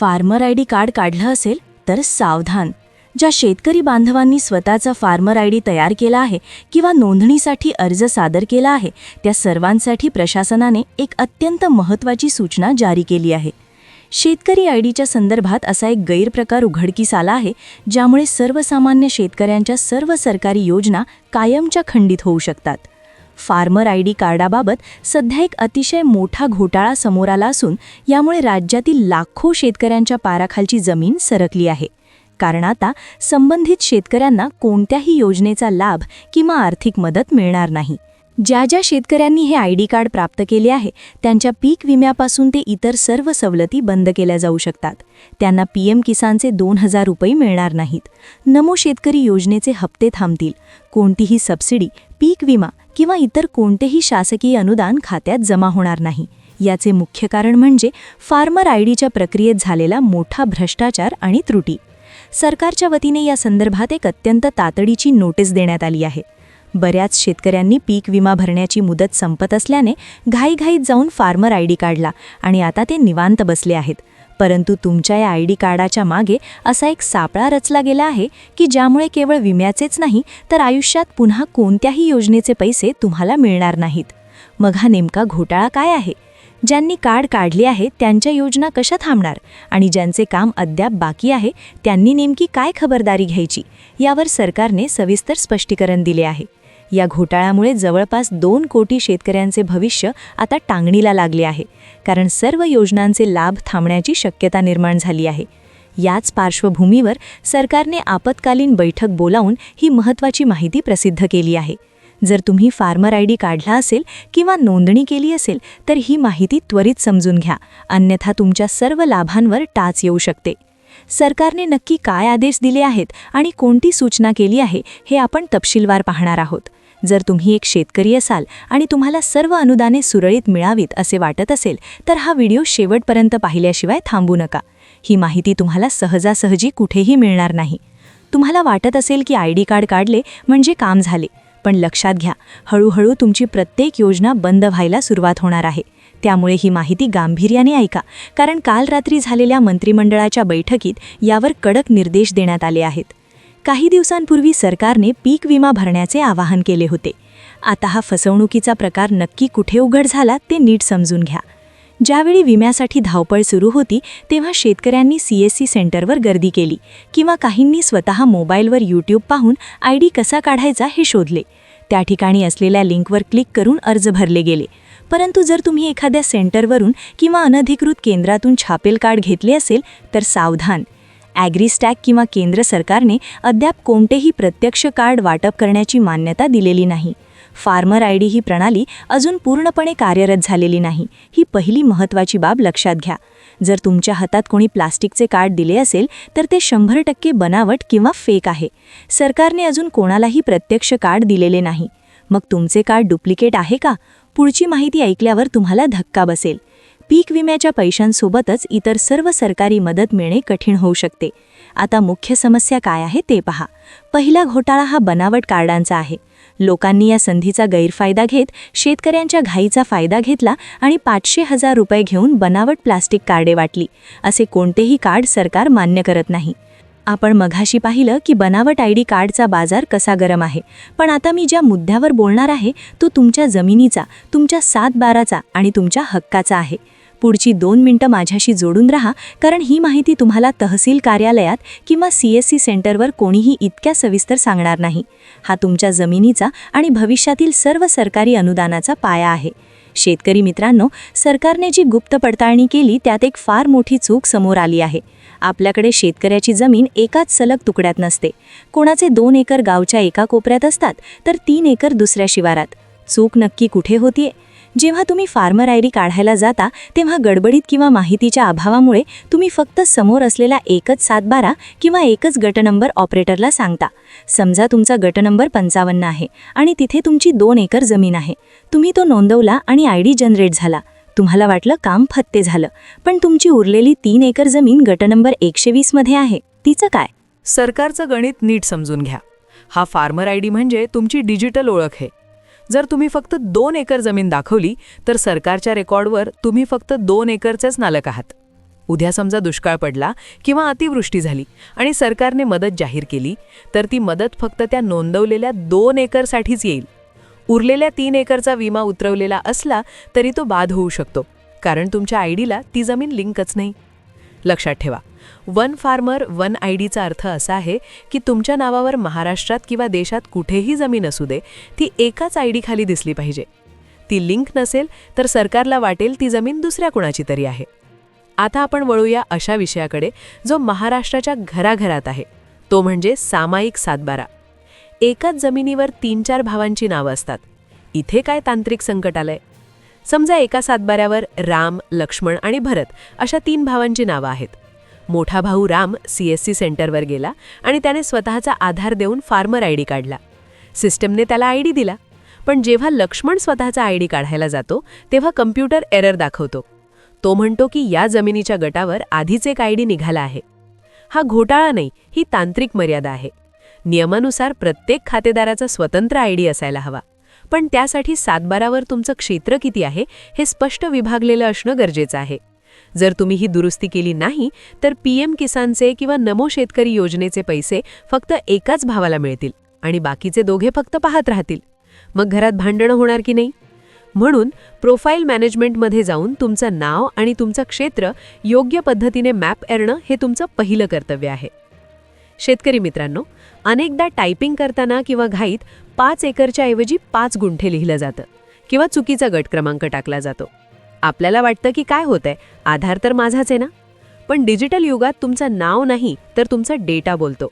Farmer ID card काढलं असेल तर सावधान. ज्या शेतकरी बांधवांनी स्वतःचा फार्मर आयडी तयार केला आहे किंवा नोंदणीसाठी अर्ज सादर केला आहे, त्या सर्वांसाठी प्रशासनाने एक अत्यंत महत्त्वाची सूचना जारी केली आहे. शेतकरी आयडीच्या संदर्भात असा एक गैरप्रकार उघडकीस आला आहे, ज्यामुळे सर्वसामान्य शेतकऱ्यांच्या सर्व सरकारी योजना कायमच्या खंडित होऊ शकतात. फार्मर आयडी कार्डाबाबत सध्या एक अतिशय मोठा घोटाळा समोर आला असून यामुळे राज्यातील लाखो शेतकऱ्यांच्या पाराखालची जमीन सरकली आहे. कारण आता संबंधित शेतकऱ्यांना कोणत्याही योजनेचा लाभ किंवा आर्थिक मदत मिळणार नाही. ज्या शेतकऱ्यांनी हे आयडी कार्ड प्राप्त केले आहे त्यांच्या पीक विम्यापासून ते इतर सर्व सवलती बंद केल्या जाऊ शकतात. त्यांना PM किसानचे 2000 रुपये मिळणार नाहीत. नमो शेतकरी योजनेचे हप्ते थांबतील. कोणतीही सबसिडी, पीक विमा किंवा इतर कोणतेही शासकीय अनुदान खात्यात जमा होणार नाही. याचे मुख्य कारण म्हणजे फार्मर आयडीच्या प्रक्रियेत झालेला मोठा भ्रष्टाचार आणि त्रुटी. सरकारच्या वतीने या संदर्भात एक अत्यंत तातडीची नोटीस देण्यात आली आहे. बऱ्याच शेतकऱ्यांनी पीक विमा भरण्याची मुदत संपत असल्याने घाईघाईत जाऊन फार्मर आयडी काढला आणि आता ते निवांत बसले आहेत. परंतु तुमच्या या आयडी कार्डाच्या मागे असा एक सापळा रचला गेला आहे की ज्यामुळे केवळ विम्याचेच नाही तर आयुष्यात पुन्हा कोणत्याही योजनेचे पैसे तुम्हाला मिळणार नाहीत. मग हा नेमका घोटाळा काय आहे? ज्यांनी कार्ड काढले आहे त्यांच्या योजना कशा थांबणार आणि ज्यांचे काम अद्याप बाकी आहे त्यांनी नेमकी काय खबरदारी घ्यायची, यावर सरकारने सविस्तर स्पष्टीकरण दिले आहे. या घोटाळ्यामुळे जवळपास 2 कोटी शेतकऱ्यांचे भविष्य आता टांगणीला लागले आहे, कारण सर्व योजनांचे लाभ थांबण्याची शक्यता निर्माण झाली आहे. याच पार्श्वभूमीवर सरकारने आपत्कालीन बैठक बोलावून ही महत्त्वाची माहिती प्रसिद्ध केली आहे. जर तुम्ही फार्मर आयडी काढला असेल किंवा नोंदणी केली असेल तर ही माहिती त्वरित समजून घ्या, अन्यथा तुमच्या सर्व लाभांवर टाच येऊ शकते. सरकारने नक्की काय आदेश दिले आहेत आणि कोणती सूचना केली आहे हे आपण तपशीलवार पाहणार आहोत. जर तुम्ही एक शेतकरी असाल आणि तुम्हाला सर्व अनुदाने सुरळीत मिळावीत असे वाटत असेल तर हा व्हिडिओ शेवटपर्यंत पाहिल्याशिवाय थांबू नका. ही माहिती तुम्हाला सहजासहजी कुठेही मिळणार नाही. तुम्हाला वाटत असेल की आयडी कार्ड काढले म्हणजे काम झाले, पण लक्षात घ्या, हळूहळू तुमची प्रत्येक योजना बंद व्हायला सुरुवात होणार आहे. त्यामुळे ही माहिती गांभीर्याने ऐका, कारण काल रात्री झालेल्या मंत्रिमंडळाच्या बैठकीत यावर कडक निर्देश देण्यात आले आहेत. काही दिवसांपूर्वी सरकारने पीक विमा भरण्याचे आवाहन केले होते. आता हा फसवणुकीचा प्रकार नक्की कुठे उघड झाला ते नीट समजून घ्या. ज्यावेळी विम्यासाठी धावपळ सुरू होती तेव्हा शेतकऱ्यांनी CSC सेंटरवर गर्दी केली किंवा काहींनी स्वतः मोबाईलवर YouTube पाहून आयडी कसा काढायचा हे शोधले. त्या ठिकाणी असलेल्या लिंकवर क्लिक करून अर्ज भरले गेले. परंतु जर तुम्ही एखाद्या सेंटरवरून किंवा अनधिकृत केंद्रातून छापेल कार्ड घेतले असेल तर सावधान. ॲग्रीस्टॅक किंवा केंद्र सरकारने अद्याप कोणतेही प्रत्यक्ष कार्ड वाटप करण्याची मान्यता दिलेली नाही. फार्मर आयडी ही प्रणाली अजून पूर्णपणे कार्यरत झालेली नाही. ही पहिली महत्त्वाची बाब लक्षात घ्या. जर तुमच्या हातात कोणी प्लास्टिकचे कार्ड दिले असेल तर ते 100% बनावट किंवा फेक आहे. सरकारने अजून कोणालाही प्रत्यक्ष कार्ड दिलेले नाही. मग तुमचे कार्ड डुप्लिकेट आहे का? पुढची माहिती ऐकल्यावर तुम्हाला धक्का बसेल. पीक विम्याच्या पैशांसोबतच इतर सर्व सरकारी मदत मिळणे कठीण होऊ शकते. आता मुख्य समस्या काय आहे ते पहा. पहिला घोटाळा हा बनावट कार्डांचा आहे. लोकांनी या संधीचा गैरफायदा घेत शेतकऱ्यांच्या घाईचा फायदा घेतला आणि 500,000 रुपये घेऊन बनावट प्लास्टिक कार्डे वाटली. असे कोणतेही कार्ड सरकार मान्य करत नाही. आपण मघाशी पाहिलं की बनावट आयडी कार्डचा बाजार कसा गरम आहे, पण आता मी ज्या मुद्द्यावर बोलणार आहे तो तुमच्या जमिनीचा, तुमच्या 7/12चा आणि तुमच्या हक्काचा आहे. पुढची 2 मिनिटं माझ्याशी जोडून राहा, कारण ही माहिती तुम्हाला तहसील कार्यालयात किंवा CSC सेंटरवर कोणीही इतक्या सविस्तर सांगणार नाही. हा तुमच्या जमिनीचा आणि भविष्यातील सर्व सरकारी अनुदानाचा पाया आहे. शेतकरी मित्रांनो, सरकारने जी गुप्त पडताळणी केली त्यात एक फार मोठी चूक समोर आली आहे. आपल्याकडे शेतकऱ्याची जमीन एकाच सलग तुकड्यात नसते. कोणाचे 2 एकर गावच्या एका कोपऱ्यात असतात तर 3 एकर दुसऱ्या शिवारात. चूक नक्की कुठे होतीये? जेव्हा तुम्ही फार्मर आयडी काढायला जाता तेव्हा गडबडीत किंवा माहितीच्या अभावामुळे तुम्ही फक्त समोर असलेला एकच 7/12 किंवा एकच गट नंबर ऑपरेटरला सांगता. समजा तुमचा गट नंबर 55 आहे आणि तिथे तुमची 2 एकर जमीन आहे. तुम्ही तो नोंदवला आणि आयडी जनरेट झाला. तुम्हाला वाटलं काम फत्ते झालं, पण तुमची उरलेली 3 एकर जमीन गट नंबर 120 मध्ये आहे. तिचं काय? सरकारचं गणित नीट समजून घ्या. हा फार्मर आयडी म्हणजे तुमची डिजिटल ओळख आहे. जर तुम्ही फक्त 2 एकर जमीन दाखवली तर सरकारच्या रेकॉर्डवर तुम्ही फक्त 2 एकरचेच मालक आहात. उद्या समजा दुष्काळ पडला किंवा अतिवृष्टी झाली आणि सरकारने मदत जाहीर केली, तर ती मदत फक्त त्या नोंदवलेल्या 2 एकरसाठीच येईल. उरलेल्या 3 एकरचा विमा उतरवलेला असला तरी तो बाद होऊ शकतो, कारण तुमच्या आयडीला ती जमीन लिंकच नाही. लक्षात ठेवा, वन फार्मर वन आयडीचा अर्थ असा आहे की तुमच्या नावावर महाराष्ट्रात किंवा देशात कुठेही जमीन असू दे, ती एकाच आयडी खाली दिसली पाहिजे. ती लिंक नसेल तर सरकारला वाटेल ती जमीन दुसऱ्या कुणाची तरी आहे. आता आपण वळूया अशा विषयाकडे जो महाराष्ट्राच्या घराघरात आहे, तो म्हणजे सामायिक सातबारा. एकाच जमिनीवर 3-4 भावांची नावं असतात. इथे काय तांत्रिक संकट आलंय? समजा एका सातबाऱ्यावर राम, लक्ष्मण आणि भरत अशा 3 भावांची नावं आहेत. मोठा भाऊ राम CSC सेंटरवर गेला आणि त्याने स्वतःचा आधार देऊन फार्मर आयडी काढला. सिस्टमने त्याला आयडी दिला, पण जेव्हा लक्ष्मण स्वतःचा आयडी काढायला जातो तेव्हा कम्प्युटर एरर दाखवतो. तो म्हणतो की या जमिनीच्या गटावर आधीच एक आयडी निघाला आहे. हा घोटाळा नाही, ही तांत्रिक मर्यादा आहे. नियमानुसार प्रत्येक खातेदाराचा स्वतंत्र आयडी असायला हवा, पण त्यासाठी सातबारावर तुमचं क्षेत्र किती आहे हे स्पष्ट विभागलेलं असणं गरजेचं आहे. जर तुम्ही ही दुरुस्ती केली नाही तर PM किसानचे किंवा नमो शेतकरी योजनेचे पैसे फक्त एकाच भावाला मिळतील आणि बाकीचे दोघे फक्त पाहत राहतील. मग घरात भांडणं होणार की नाही? म्हणून प्रोफाईल मॅनेजमेंटमध्ये जाऊन तुमचं नाव आणि तुमचं क्षेत्र योग्य पद्धतीने मॅप करणं हे तुमचं पहिलं कर्तव्य आहे. शेतकरी मित्रांनो, अनेकदा टायपिंग करताना किंवा घाईत 5 एकरच्या ऐवजी 5 गुंठे लिहिलं जातं किंवा चुकीचा गट क्रमांक टाकला जातो. आपल्याला वाटतं की काय होतंय, आधार तर माझाच आहे ना. पण डिजिटल युगात तुमचं नाव नाही तर तुमचा डेटा बोलतो.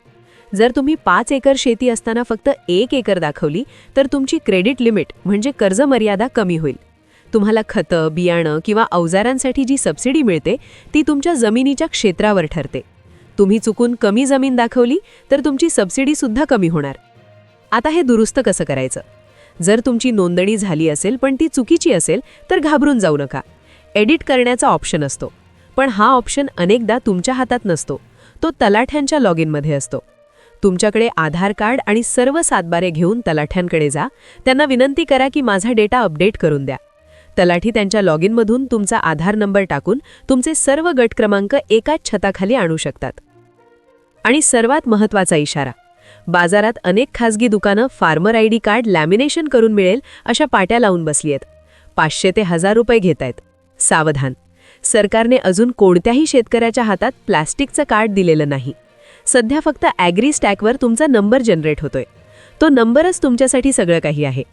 जर तुम्ही 5 एकर शेती असताना फक्त 1 एकर दाखवली तर तुमची क्रेडिट लिमिट म्हणजे कर्ज मर्यादा कमी होईल. तुम्हाला खतं, बियाणं किंवा अवजारांसाठी जी सबसिडी मिळते ती तुमच्या जमिनीच्या क्षेत्रावर ठरते. तुम्ही चुकून कमी जमीन दाखवली तर तुमची सबसिडीसुद्धा कमी होणार. आता हे दुरुस्त कसं करायचं? जर तुमची नोंदणी झाली असेल पण ती चुकीची असेल तर घाबरून जाऊ नका. एडिट करण्याचा ऑप्शन असतो, पण हा ऑप्शन अनेकदा तुमच्या हातात नसतो. तो तलाठ्यांच्या लॉग इनमध्ये असतो. तुमच्याकडे आधार कार्ड आणि सर्व सातबारे घेऊन तलाठ्यांकडे जा. त्यांना विनंती करा की माझा डेटा अपडेट करून द्या. तलाठी त्यांच्या लॉग इनमधून तुमचा आधार नंबर टाकून तुमचे सर्व गट क्रमांक एकाच छताखाली आणू शकतात. आणि सर्वात महत्त्वाचा इशारा, बाजारात अनेक खासगी दुकानं फार्मर आयडी कार्ड लॅमिनेशन करून मिळेल अशा पाट्या लावून बसली आहेत. 500 ते 1000 रुपये घेत आहेत. सावधान, सरकारने अजून कोणत्याही शेतकऱ्याच्या हातात प्लॅस्टिकचं कार्ड दिलेलं नाही. सध्या फक्त ॲग्री स्टॅकवर तुमचा नंबर जनरेट होतोय. तो नंबरच तुमच्यासाठी सगळं काही आहे.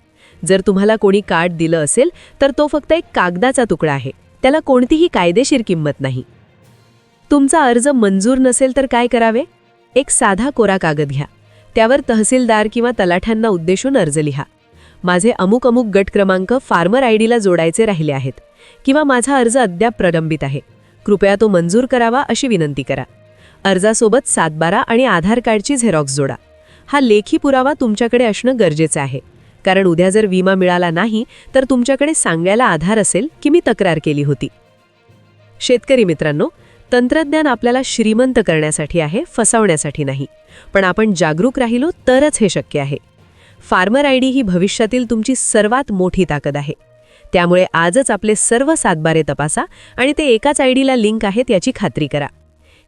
जर तुम्हाला कोणी कार्ड दिलं असेल तर तो फक्त एक कागदाचा तुकडा आहे. त्याला कोणतीही कायदेशीर किंमत नाही. तुमचा अर्ज मंजूर नसेल तर काय करावे? एक साधा कोरा कागद घ्या. त्यावर तहसीलदार किंवा तलाठ्यांना उद्देशून अर्ज लिहा. माझे अमुक अमुक गट क्रमांक फार्मर आयडीला जोडायचे राहिले आहेत किंवा माझा अर्ज अद्याप प्रलंबित आहे. कृपया तो मंजूर करावा अशी विनंती करा. अर्जासोबत सातबारा आणि आधार कार्डची झेरॉक्स जोडा. हा लेखी पुरावा तुमच्याकडे असणं गरजेचं आहे, कारण उद्या जर विमा मिळाला नाही तर तुमच्याकडे सांगायला आधार असेल की मी तक्रार केली होती. शेतकरी मित्रांनो, तंत्रज्ञान आपल्याला श्रीमंत करण्यासाठी आहे, फसवण्यासाठी नाही. पण आपण जागरूक राहिलो तरच हे शक्य आहे. फार्मर आयडी ही भविष्यातील तुमची सर्वात मोठी ताकद आहे. त्यामुळे आजच आपले सर्व सातबारे तपासा आणि ते एकाच आयडीला लिंक आहेत याची खात्री करा.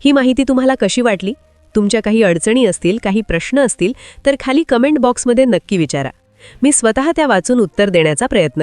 ही माहिती तुम्हाला कशी वाटली? तुमच्या काही अडचणी असतील, काही प्रश्न असतील तर खाली कमेंट बॉक्समध्ये नक्की विचारा. मी स्वतः त्या वाचून उत्तर देण्याचा प्रयत्न